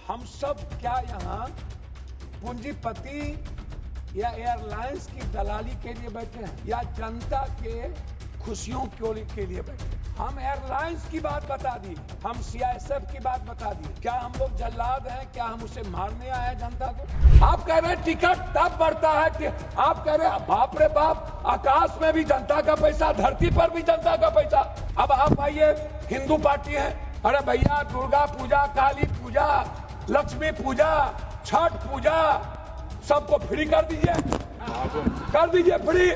हम सब क्या यहाँ पूंजीपति या एयरलाइंस की दलाली के लिए बैठे हैं या जनता के खुशियों के लिए बैठे हैं? हम एयरलाइंस की बात बता दी, हम सीआईएसएफ की बात बता दी। क्या हम लोग जल्लाद हैं? क्या हम उसे मारने आए हैं जनता को? आप कह रहे हैं टिकट तब बढ़ता है कि आप कह रहे हैं बाप रे बाप, आकाश में भी जनता का पैसा, धरती पर भी जनता का पैसा। अब आप आइए, हिंदू पार्टी है, अरे भैया दुर्गा पूजा, काली पूजा, लक्ष्मी पूजा, छठ पूजा सबको फ्री कर दीजिए फ्री।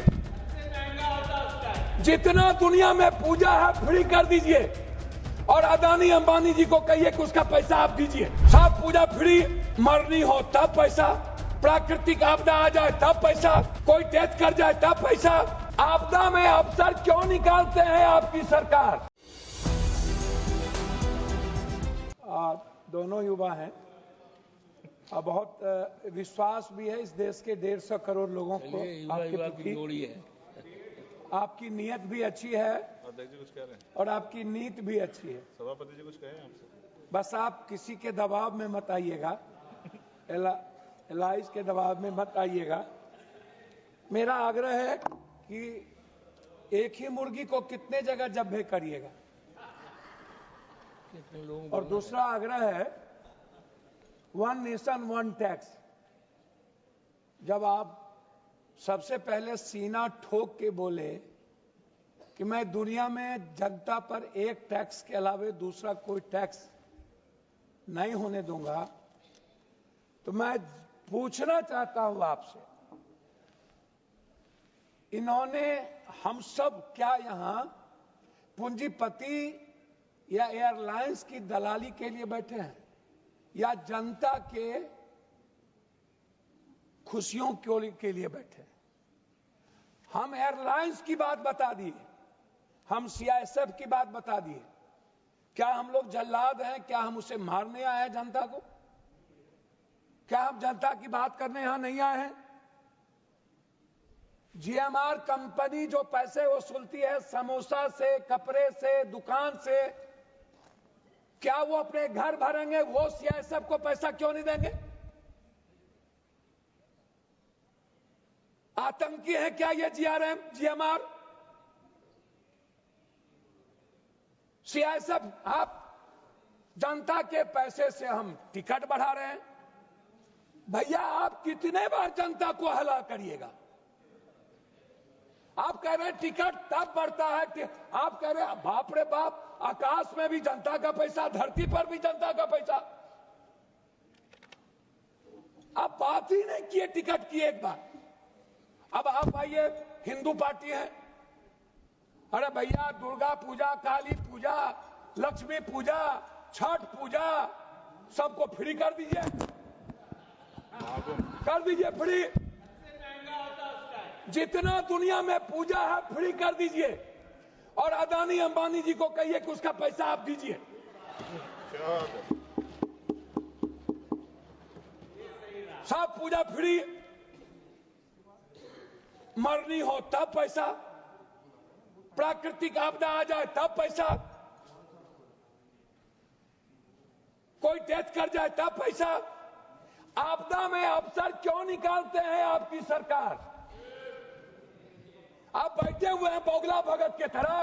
जितना दुनिया में पूजा है फ्री कर दीजिए और अदानी अंबानी जी को कहिए कि उसका पैसा आप दीजिए। सब पूजा फ्री, मरनी हो तब पैसा, प्राकृतिक आपदा आ जाए तब पैसा, कोई डेथ कर जाए तब पैसा। आपदा में अफसर क्यों निकालते हैं आपकी सरकार? दोनों युवा हैं और बहुत विश्वास भी है इस देश के 150 करोड़ लोगों को आपके प्रति। आपकी नीयत भी अच्छी है अध्यक्ष जी कुछ कह रहे हैं और आपकी नीति भी अच्छी है। सभापति जी कुछ कहें आपसे? बस आप किसी के दबाव में मत आइएगा, एलाइज के दबाव में मत आइएगा। मेरा आग्रह है कि एक ही मुर्गी को कितने जगह जब्बे करिएगा, और दूसरा आग्रह है वन नेशन वन टैक्स। जब आप सबसे पहले सीना ठोक के बोले कि मैं दुनिया में जनता पर एक टैक्स के अलावा दूसरा कोई टैक्स नहीं होने दूंगा, तो मैं पूछना चाहता हूं आपसे, इन्होंने हम सब क्या यहां पूंजीपति या एयरलाइंस की दलाली के लिए बैठे हैं या जनता के खुशियों के लिए बैठे हैं? हम एयरलाइंस की बात बता दिए, हम सीआईएसएफ की बात बता दिए। क्या हम लोग जल्लाद हैं? क्या हम उसे मारने आए हैं जनता को? क्या हम जनता की बात करने यहां नहीं आए हैं? जीएमआर कंपनी जो पैसे वसूलती है समोसा से, कपड़े से, दुकान से, क्या वो अपने घर भरेंगे? वो सीआईएसएफ को पैसा क्यों नहीं देंगे? आतंकी है क्या ये जीएमआर? सीआईएसएफ, आप जनता के पैसे से हम टिकट बढ़ा रहे हैं। भैया आप कितने बार जनता को हला करिएगा? आप कह रहे हैं टिकट तब बढ़ता है कि आप कह रहे हैं बाप रे बाप, आकाश में भी जनता का पैसा, धरती पर भी जनता का पैसा। आप बात ही नहीं किए टिकट की एक बार। अब आप आइए, हिंदू पार्टी है, अरे भैया दुर्गा पूजा, काली पूजा, लक्ष्मी पूजा, छठ पूजा सबको फ्री कर दीजिए फ्री। जितना दुनिया में पूजा है फ्री कर दीजिए और अदानी अंबानी जी को कहिए कि उसका पैसा आप दीजिए। सब पूजा फ्री, मरनी हो तब पैसा, प्राकृतिक आपदा आ जाए तब पैसा, कोई डेथ कर जाए तब पैसा। आपदा में अफसर क्यों निकालते हैं आपकी सरकार? आप बैठे हुए हैं बोगला भगत के तरह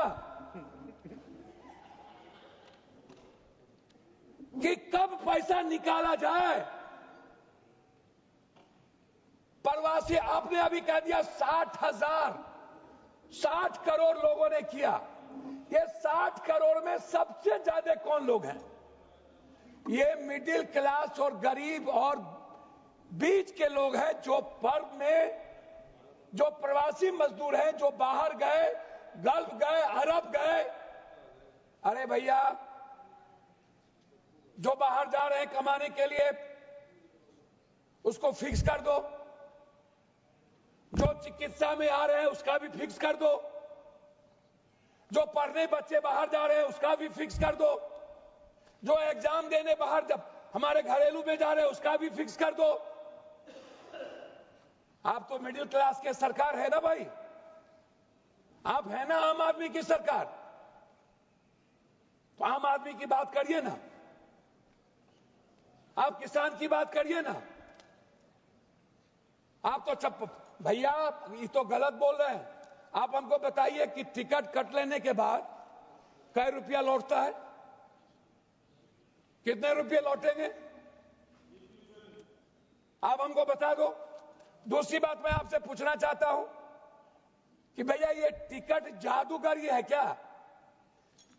कि कब पैसा निकाला जाए। प्रवासी आपने अभी कह दिया 60 करोड़ लोगों ने किया। ये 60 करोड़ में सबसे ज्यादा कौन लोग हैं? ये मिडिल क्लास और गरीब और बीच के लोग हैं, जो पर्व में जो प्रवासी मजदूर हैं, जो बाहर गए, गल्फ गए, अरब गए। अरे भैया जो बाहर जा रहे हैं कमाने के लिए उसको फिक्स कर दो, जो चिकित्सा में आ रहे हैं उसका भी फिक्स कर दो, जो पढ़ने बच्चे बाहर जा रहे हैं उसका भी फिक्स कर दो, जो एग्जाम देने बाहर जब हमारे घरेलू में जा रहे हैं उसका भी फिक्स कर दो। आप तो मिडिल क्लास के सरकार है ना भाई, आप है ना आम आदमी की सरकार, तो आम आदमी की बात करिए ना। आप किसान की बात करिए ना। आप तो भैया ये तो गलत बोल रहे हैं। आप हमको बताइए कि टिकट कट लेने के बाद कै रुपया लौटता है, कितने रुपये लौटेंगे आप हमको बता दो। दूसरी बात मैं आपसे पूछना चाहता हूं कि भैया ये टिकट जादूगर है क्या?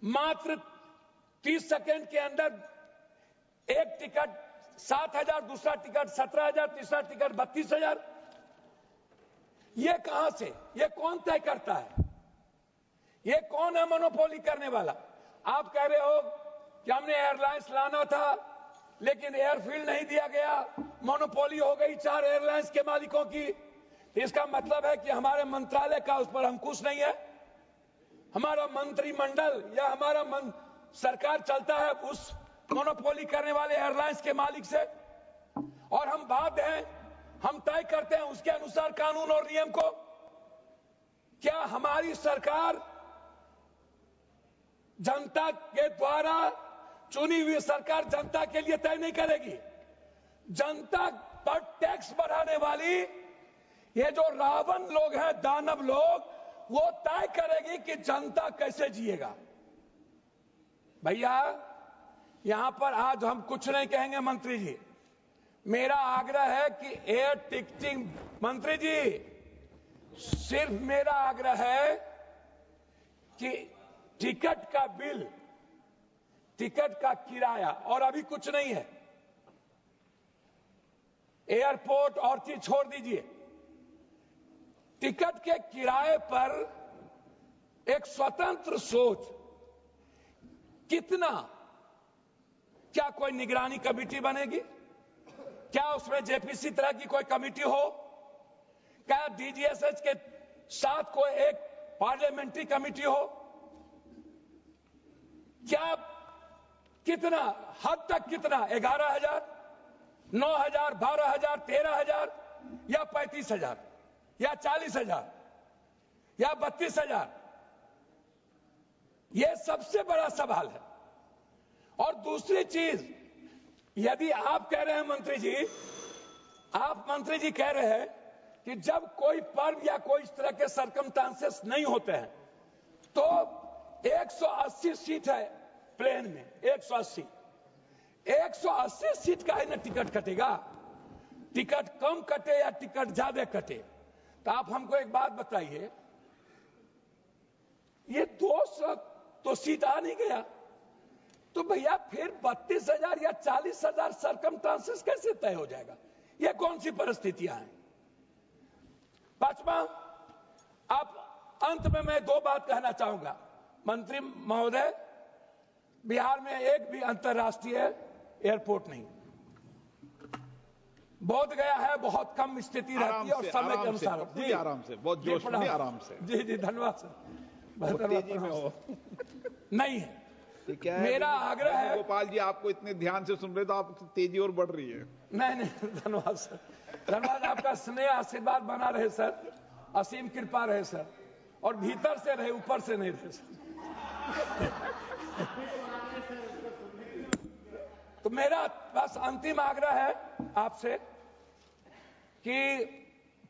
मात्र 30 सेकंड के अंदर एक टिकट 7,000, दूसरा टिकट 17,000, तीसरा टिकट 32,000। ये कहां से, ये कौन तय करता है? ये कौन है मोनोपोली करने वाला? आप कह रहे हो कि हमने एयरलाइंस लाना था लेकिन एयरफील्ड नहीं दिया गया, मोनोपोली हो गई 4 एयरलाइंस के मालिकों की। इसका मतलब है कि हमारे मंत्रालय का उस पर अंकुश नहीं है, हमारा मंत्रिमंडल या हमारा सरकार चलता है उस मोनोपोली करने वाले एयरलाइंस के मालिक से, और हम बाध्य हैं, हम तय करते हैं उसके अनुसार कानून और नियम को। क्या हमारी सरकार जनता के द्वारा चुनी हुई सरकार जनता के लिए तय नहीं करेगी? जनता पर टैक्स बढ़ाने वाली ये जो रावण लोग हैं, दानव लोग, वो तय करेगी कि जनता कैसे जिएगा। भैया यहां पर आज हम कुछ नहीं कहेंगे मंत्री जी, मेरा आग्रह है कि एयर टिकटिंग, मंत्री जी सिर्फ मेरा आग्रह है कि टिकट का बिल, टिकट का किराया, और अभी कुछ नहीं है, एयरपोर्ट और चीज छोड़ दीजिए, टिकट के किराए पर एक स्वतंत्र सोच, कितना, क्या कोई निगरानी कमेटी बनेगी? क्या उसमें जेपीसी तरह की कोई कमेटी हो? क्या डीजीएसएच के साथ कोई एक पार्लियामेंट्री कमेटी हो? क्या, कितना, हद तक कितना, 11,000, 9,000, 12,000, 13,000 या 35,000 या 40,000 या 32,000? यह सबसे बड़ा सवाल है। और दूसरी चीज, यदि आप कह रहे हैं मंत्री जी, आप मंत्री जी कह रहे हैं कि जब कोई पर्व या कोई इस तरह के सर्कमस्टांसेस नहीं होते हैं तो 180 सीट है प्लेन में, 180 सीट का है ना टिकट कटेगा? टिकट कम कटे या टिकट ज्यादा कटे? तो आप हमको एक बात बताइए, ये 200 तो सीट आ नहीं गया, तो भैया फिर 32,000 या 40,000 सर्कमस्टांसेस कैसे तय हो जाएगा? ये कौन सी परिस्थितियां हैं? पांचवा, अब अंत में मैं 2 बात कहना चाहूंगा। मंत्री महोदय, बिहार में एक भी अंतर्राष्ट्रीय एयरपोर्ट नहीं, बोध गया है बहुत कम स्थिति रहती है और समय के अनुसार। जी आराम से, बहुत जोश में नहीं, आराम से। जी जी धन्यवाद सर। तेजी में हो नहीं है। क्या है, मेरा आग्रह है, गोपाल जी आपको इतने ध्यान से सुन रहे तो आप तेजी और बढ़ रही है। नहीं, धन्यवाद सर, धन्यवाद। आपका स्नेह आशीर्वाद बना रहे सर, असीम कृपा रहे सर, और भीतर से रहे, ऊपर से नहीं रहे सर। तो मेरा बस अंतिम आग्रह है आपसे कि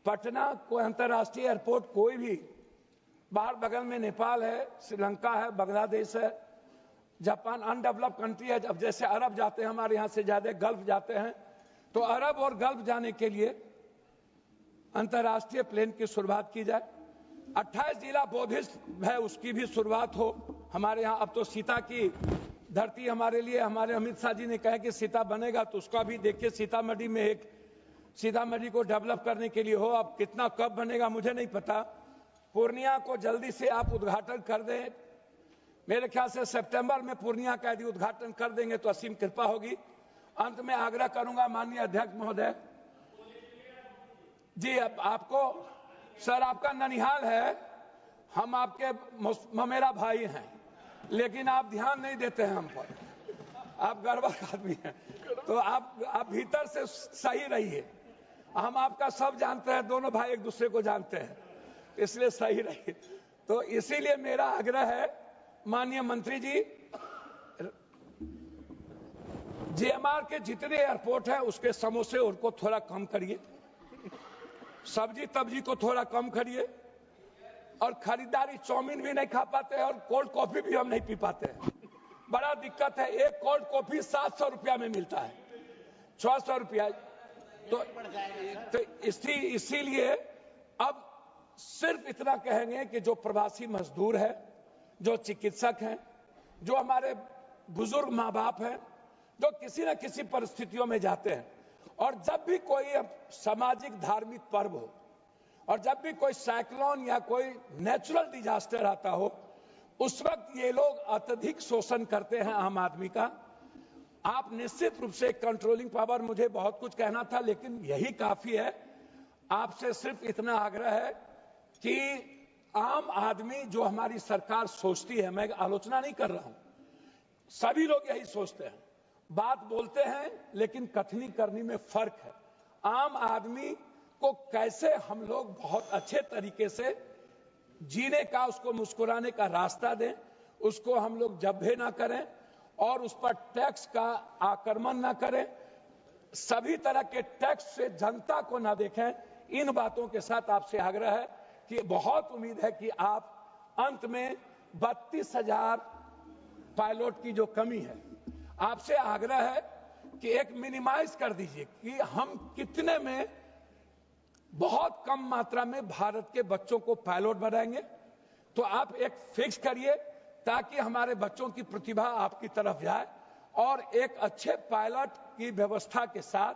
पटना को अंतर्राष्ट्रीय एयरपोर्ट कोई भी, बाहर बगल में नेपाल है, श्रीलंका है, बांग्लादेश है, जापान, अनडेवलप्ड कंट्री है। अब जैसे अरब जाते हैं, हमारे यहां से ज्यादा गल्फ जाते हैं, तो अरब और गल्फ जाने के लिए अंतर्राष्ट्रीय प्लेन की शुरुआत की जाए। 28 जिला बोधिस्ट है, उसकी भी शुरुआत हो हमारे यहाँ। अब तो सीता की धरती हमारे लिए, हमारे अमित शाह जी ने कहा कि सीता बनेगा, तो उसका भी देखिए सीतामढ़ी में एक, सीतामढ़ी को डेवलप करने के लिए हो। अब कितना कब बनेगा मुझे नहीं पता। पूर्णिया को जल्दी से आप उद्घाटन कर दें, मेरे ख्याल से सितंबर में पूर्णिया का यदि उद्घाटन कर देंगे तो असीम कृपा होगी। अंत में आग्रह करूंगा माननीय अध्यक्ष महोदय जी, अब आपको सर, आपका ननिहाल है, हम आपके ममेरा भाई हैं, लेकिन आप ध्यान नहीं देते हैं हम पर, आप गड़बड़ आदमी हैं, तो आप भीतर से सही रहिए। हम आपका सब जानते हैं, दोनों भाई एक दूसरे को जानते हैं, इसलिए सही रहिए। तो इसीलिए मेरा आग्रह है माननीय मंत्री जी, जीएमआर के जितने एयरपोर्ट है उसके समोसे उनको थोड़ा कम करिए, सब्जी तब्जी को थोड़ा कम करिए, और खरीदारी चाउमीन भी नहीं खा पाते हैं और कोल्ड कॉफी भी हम नहीं पी पाते हैं। बड़ा दिक्कत है। एक कोल्ड कॉफी 700 रुपया में मिलता है, 600 रुपया। तो इसीलिए अब सिर्फ इतना कहेंगे कि जो प्रवासी मजदूर है, जो चिकित्सक हैं, जो हमारे बुजुर्ग माँ बाप हैं, जो किसी न किसी परिस्थितियों में जाते हैं, और जब भी कोई सामाजिक धार्मिक पर्व हो और जब भी कोई साइक्लोन या कोई नेचुरल डिजास्टर आता हो, उस वक्त ये लोग अत्यधिक शोषण करते हैं आम आदमी का। आप निश्चित रूप से कंट्रोलिंग पावर, मुझे बहुत कुछ कहना था लेकिन यही काफी है। आपसे सिर्फ इतना आग्रह है कि आम आदमी जो हमारी सरकार सोचती है, मैं आलोचना नहीं कर रहा हूं, सभी लोग यही सोचते हैं, बात बोलते हैं लेकिन कथनी करनी में फर्क है। आम आदमी को कैसे हम लोग बहुत अच्छे तरीके से जीने का, उसको मुस्कुराने का रास्ता दें, उसको हम लोग जब्बे ना करें और उस पर टैक्स का आक्रमण ना करें, सभी तरह के टैक्स से जनता को ना देखें। इन बातों के साथ आपसे आग्रह है कि बहुत उम्मीद है कि आप अंत में 32,000 पायलट की जो कमी है, आपसे आग्रह है कि एक मिनिमाइज कर दीजिए कि हम कितने में, बहुत कम मात्रा में भारत के बच्चों को पायलट बनाएंगे। तो आप एक फिक्स करिए ताकि हमारे बच्चों की प्रतिभा आपकी तरफ जाए और एक अच्छे पायलट की व्यवस्था के साथ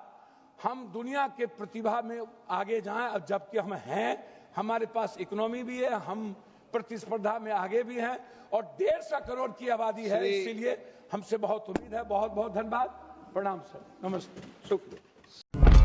हम दुनिया के प्रतिभा में आगे जाएं। और जबकि हम हैं, हमारे पास इकोनॉमी भी है, हम प्रतिस्पर्धा में आगे भी हैं और 150 करोड़ की आबादी है, इसीलिए हमसे बहुत उम्मीद है। बहुत बहुत धन्यवाद। प्रणाम सर, नमस्ते, शुक्रिया।